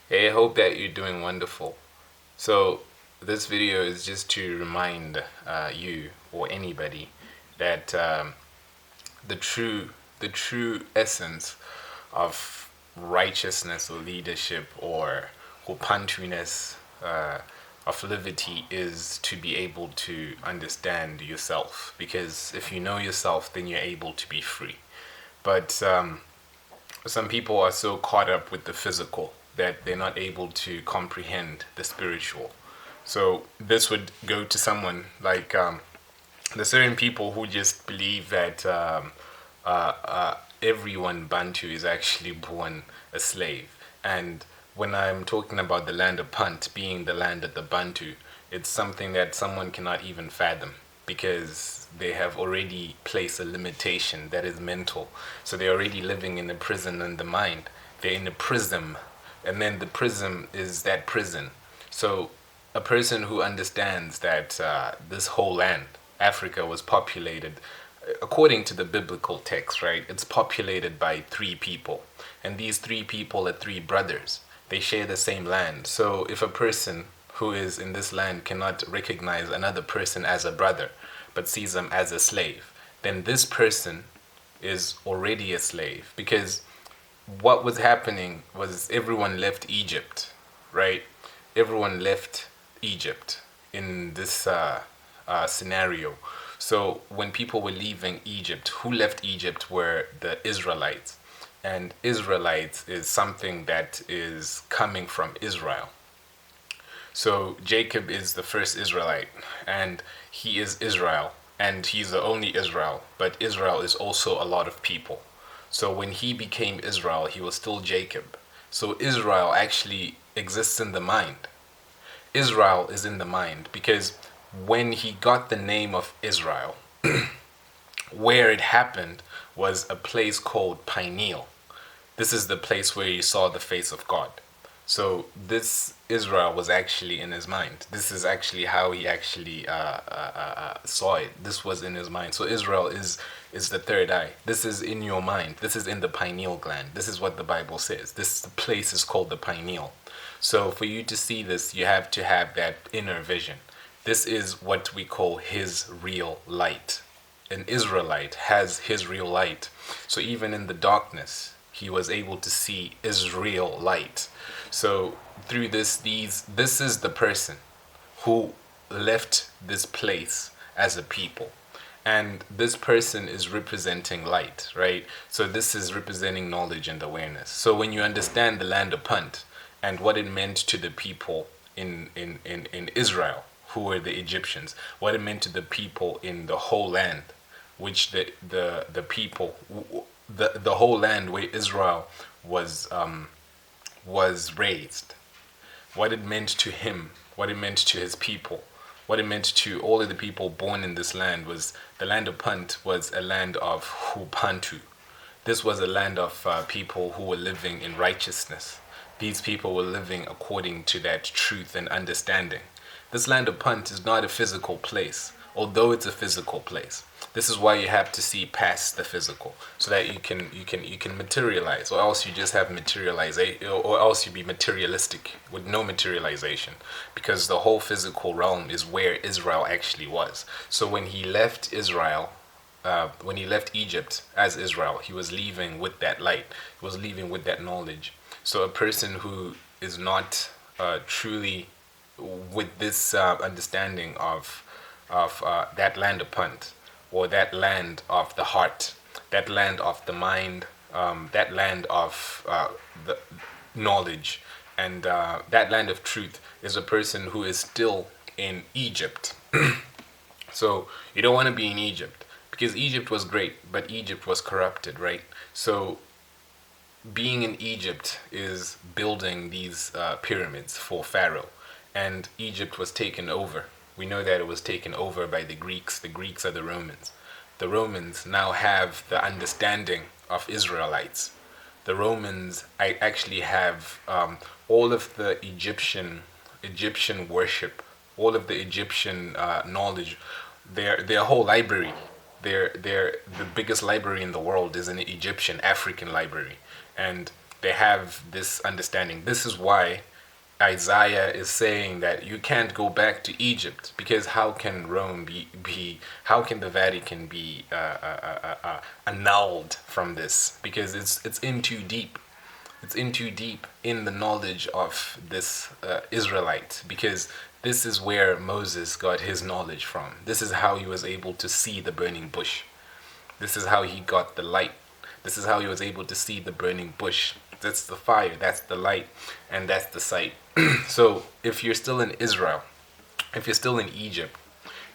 Hey, I hope that you're doing wonderful. So, this video is just to remind you or anybody that the true the true essence of righteousness or leadership or Hupantuness of liberty is to be able to understand yourself. Because if you know yourself, then you're able to be free. But some people are so caught up with the physical that they're not able to comprehend the spiritual. So this would go to someone like there's certain people who just believe that everyone Bantu is actually born a slave. And when I'm talking about the land of Punt being the land of the Bantu, it's something that someone cannot even fathom because they have already placed a limitation that is mental. So they're already living in a prison in the mind. They're in a prism, and then the prism is that prison. So a person who understands that this whole land, Africa, was populated according to the biblical text, right? It's populated by three people, and these three people are three brothers. They share the same land. So if a person who is in this land cannot recognize another person as a brother, but sees them as a slave, then this person is already a slave. Because what was happening was everyone left Egypt, right? Everyone left Egypt in this scenario. So when people were leaving Egypt, who left Egypt were the Israelites. And Israelites is something that is coming from Israel. So Jacob is the first Israelite, and he is Israel, and he's the only Israel, but Israel is also a lot of people. So when he became Israel, he was still Jacob. So Israel actually exists in the mind. Israel is in the mind because when he got the name of Israel, where it happened was a place called Pineal. This is the place where he saw the face of God. So this Israel was actually in his mind. This is actually how he actually saw it. This was in his mind. So Israel is the third eye. This is in your mind. This is in the pineal gland. This is what the Bible says. This place is called the pineal. So for you to see this, you have to have that inner vision. This is what we call his real light. An Israelite has his real light. So even in the darkness, he was able to see his real light. So through this is the person who left this place as a people. And this person is representing light, right? So this is representing knowledge and awareness. So when you understand the land of Punt and what it meant to the people in Israel, who were the Egyptians, what it meant to the people in the whole land, which the people, the whole land where Israel was raised, what it meant to him, what it meant to his people, what it meant to all of the people born in this land. Was the land of Punt was a land of Hupantu. This was a land of people who were living in righteousness. These people were living according to that truth and understanding. This land of Punt is not a physical place, although it's a physical place. This is why you have to see past the physical, so that you can materialize, or else you just have materialization, or else you be materialistic with no materialization, because the whole physical realm is where Israel actually was. So when he left Israel, when he left Egypt as Israel, he was leaving with that light. He was leaving with that knowledge. So a person who is not truly with this understanding of that land of Punt, or that land of the heart, that land of the mind, that land of the knowledge, and that land of truth, is a person who is still in Egypt. So you don't want to be in Egypt, because Egypt was great, but Egypt was corrupted, right? So being in Egypt is building these pyramids for Pharaoh, and Egypt was taken over. We know that it was taken over by the Greeks. The Greeks are the Romans. The Romans now have the understanding of Israelites. The Romans actually have all of the Egyptian worship, all of the Egyptian knowledge, their whole library. The biggest library in the world is an Egyptian African library, and They have this understanding. This is why Isaiah is saying that you can't go back to Egypt, because how can Rome be how can the Vatican be annulled from this? Because it's in too deep. It's in too deep in the knowledge of this Israelite, because this is where Moses got his knowledge from. This is how he was able to see the burning bush. This is how he got the light. This is how he was able to see the burning bush. That's the fire, that's the light, and that's the sight. So if you're still in Israel, if you're still in Egypt,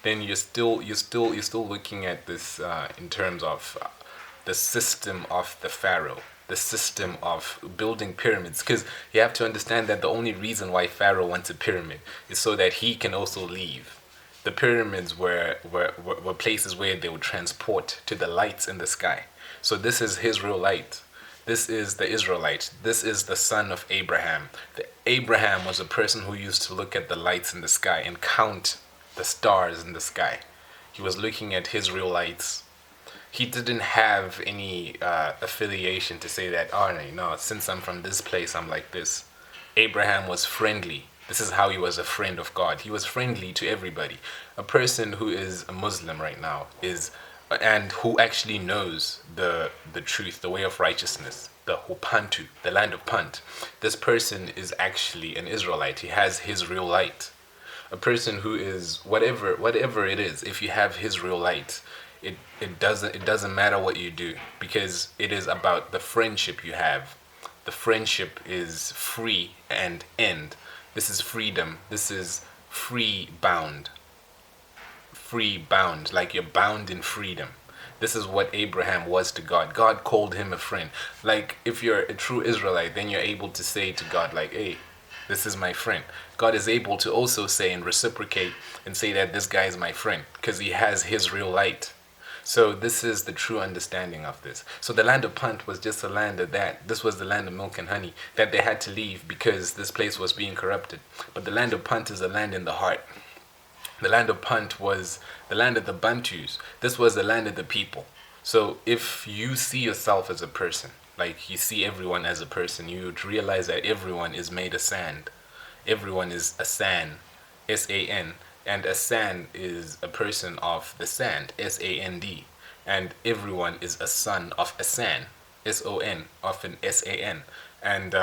then you're still looking at this in terms of the system of the Pharaoh, the system of building pyramids. Because you have to understand that the only reason why Pharaoh wants a pyramid is so that he can also leave. The pyramids were places where they would transport to the lights in the sky. So this is his real light. This is the Israelite. This is the son of Abraham. Abraham was a person who used to look at the lights in the sky and count the stars in the sky. He was looking at his real lights. He didn't have any affiliation to say that, oh no, since I'm from this place, I'm like this. Abraham was friendly. This is how he was a friend of God. He was friendly to everybody. A person who is a Muslim right now is, and who actually knows the truth, the way of righteousness, the Hupantu, the land of Punt. This person is actually an Israelite. He has his real light. A person who is whatever it is, if you have his real light, it doesn't matter what you do, because it is about the friendship you have. The friendship is free and end. This is freedom. This is free bound, like you're bound in freedom. This is what Abraham was to God. God called him a friend. Like if you're a true Israelite, then you're able to say to God like, hey, this is my friend. God is able to also say and reciprocate and say that this guy is my friend, because he has his real light. So this is the true understanding of this. So the land of Punt was just a land this was the land of milk and honey that they had to leave because this place was being corrupted. But the land of Punt is a land in the heart. The land of Punt was the land of the Bantus. This was the land of the people. So if you see yourself as a person, like you see everyone as a person, you would realize that everyone is made of sand. Everyone is a sand, S-A-N. And a sand is a person of the sand, S-A-N-D. And everyone is a son of a sand, S-O-N, of an S-A-N. And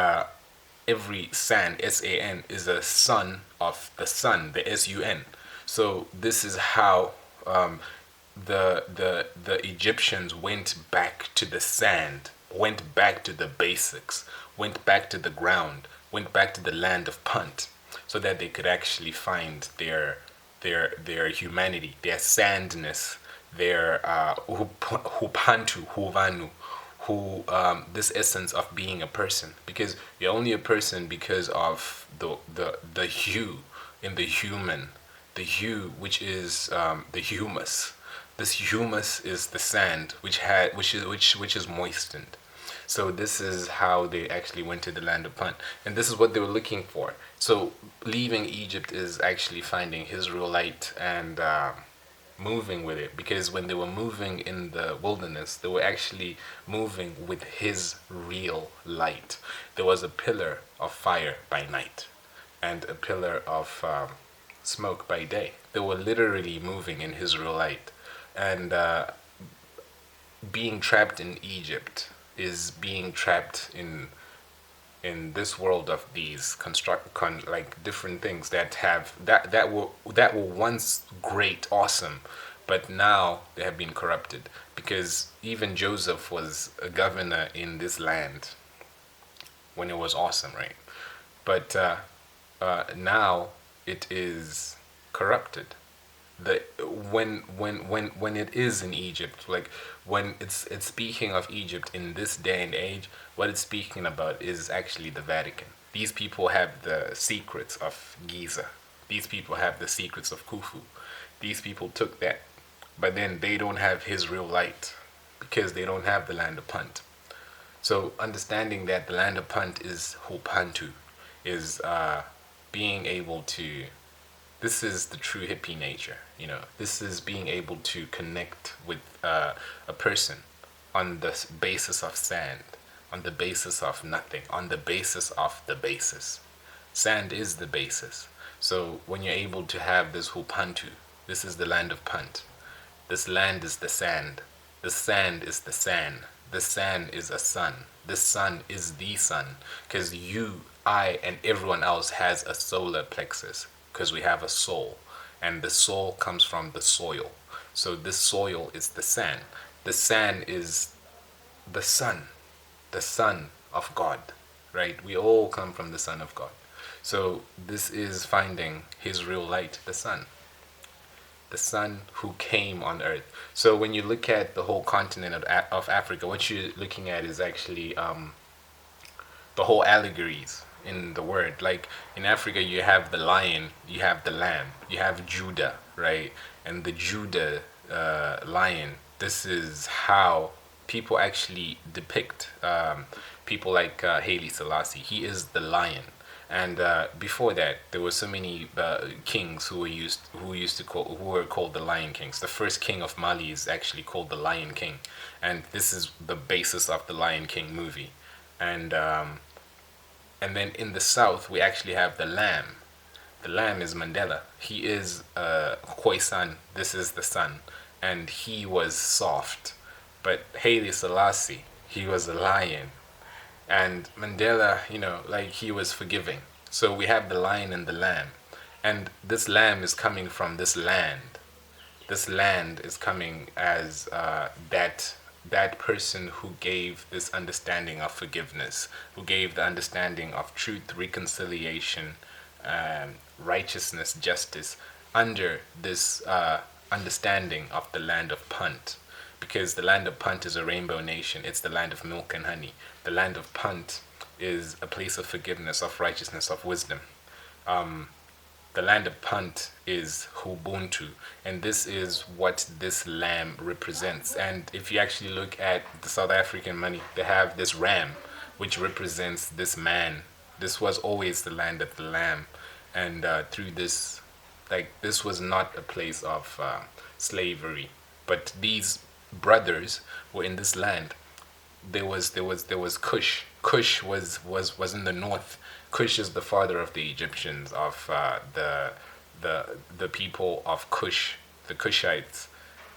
every sand, S-A-N, is a son of the sun, the S-U-N. So this is how the Egyptians went back to the sand, went back to the basics, went back to the ground, went back to the land of Punt, so that they could actually find their humanity, their sandness, their hupantu, huvanu, this essence of being a person. Because you're only a person because of the hue in the human, the hue which is the humus. This humus is the sand which is moistened. So this is how they actually went to the land of Punt, and this is what they were looking for. So leaving Egypt is actually finding his real light and moving with it, because when they were moving in the wilderness, they were actually moving with his real light. There was a pillar of fire by night and a pillar of smoke by day. They were literally moving in his real light. And being trapped in Egypt is being trapped in this world of these like different things that have that were once great, awesome, but now they have been corrupted. Because even Joseph was a governor in this land when it was awesome, right? But now it is corrupted. When it is in Egypt, like when it's speaking of Egypt in this day and age, what it's speaking about is actually the Vatican. These people have the secrets of Giza. These people have the secrets of Khufu. These people took that, but then they don't have his real light because they don't have the land of Punt. So understanding that the land of Punt is Hupantu, is being able to, this is the true hippie nature, you know. This is being able to connect with a person on the basis of sand, on the basis of nothing, on the basis of the basis. Sand is the basis. So when you're able to have this Hupantu, this is the land of Punt. This land is the sand. The sand is the sand. The sand is a sun. The sun is the sun. Because you, I, and everyone else has a solar plexus. Because we have a soul. And the soul comes from the soil. So this soil is the sand. The sand is the sun. The Son of God. Right? We all come from the Son of God. So this is finding his real light, the sun. The Son who came on earth. So when you look at the whole continent of Africa, what you're looking at is actually the whole allegories in the word. Like in Africa, you have the lion, you have the lamb, you have Judah, right? And the Judah lion, this is how people actually depict people like Haile Selassie. He is the lion. And before that, there were so many kings who were called the Lion Kings. The first king of Mali is actually called the Lion King, and this is the basis of the Lion King movie. And then in the south, we actually have the lamb. The lamb is Mandela. He is Khoisan. This is the sun, and he was soft. But Haile Selassie, he was a lion. And Mandela, like he was forgiving. So we have the lion and the lamb. And this lamb is coming from this land. This land is coming as that person who gave this understanding of forgiveness, who gave the understanding of truth, reconciliation, righteousness, justice, under this understanding of the land of Punt. Because the land of Punt is a rainbow nation. It's the land of milk and honey. The land of Punt is a place of forgiveness, of righteousness, of wisdom. The land of Punt is Ubuntu, and this is what this lamb represents. And if you actually look at the South African money, they have this ram, which represents this man. This was always the land of the lamb, and through this, this was not a place of slavery, but these brothers were in this land. There was Cush. Cush was in the north. Cush is the father of the Egyptians, of the people of Cush, the Cushites,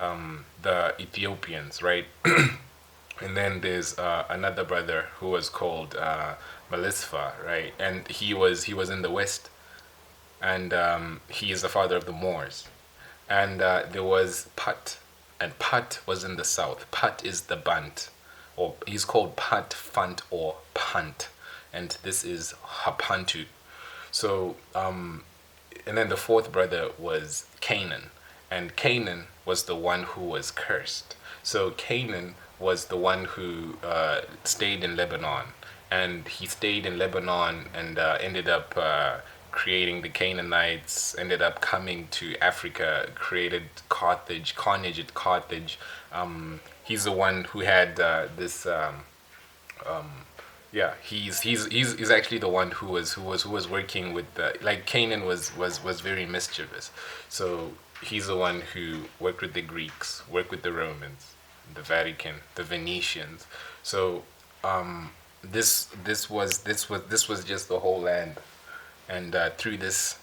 the Ethiopians, right? And then there's another brother who was called Melisfa, right? And he was in the west, and he is the father of the Moors. And there was Put, and Put was in the south. Put is the Bant, or he's called Put, Funt, or Punt, and this is Hapantu. So, and then the fourth brother was Canaan, and Canaan was the one who was cursed. So Canaan was the one who stayed in Lebanon, and he stayed in Lebanon and ended up creating the Canaanites, ended up coming to Africa, created Carthage, carnage at Carthage. He's the one who had this. Yeah, he's actually the one who was working with like Canaan was very mischievous, so he's the one who worked with the Greeks, worked with the Romans, the Vatican, the Venetians. So this was just the whole land. And through this,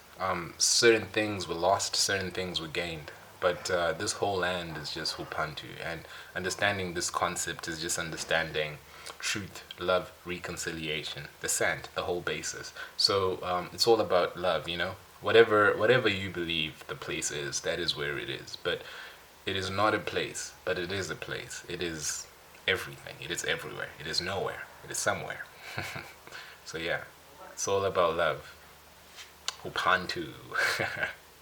certain things were lost, certain things were gained. But this whole land is just Hupantu. And understanding this concept is just understanding truth, love, reconciliation, the sand, the whole basis. So it's all about love, Whatever you believe the place is, that is where it is. But it is not a place, but it is a place. It is everything. It is everywhere. It is nowhere. It is somewhere. So yeah, it's all about love. Upantu.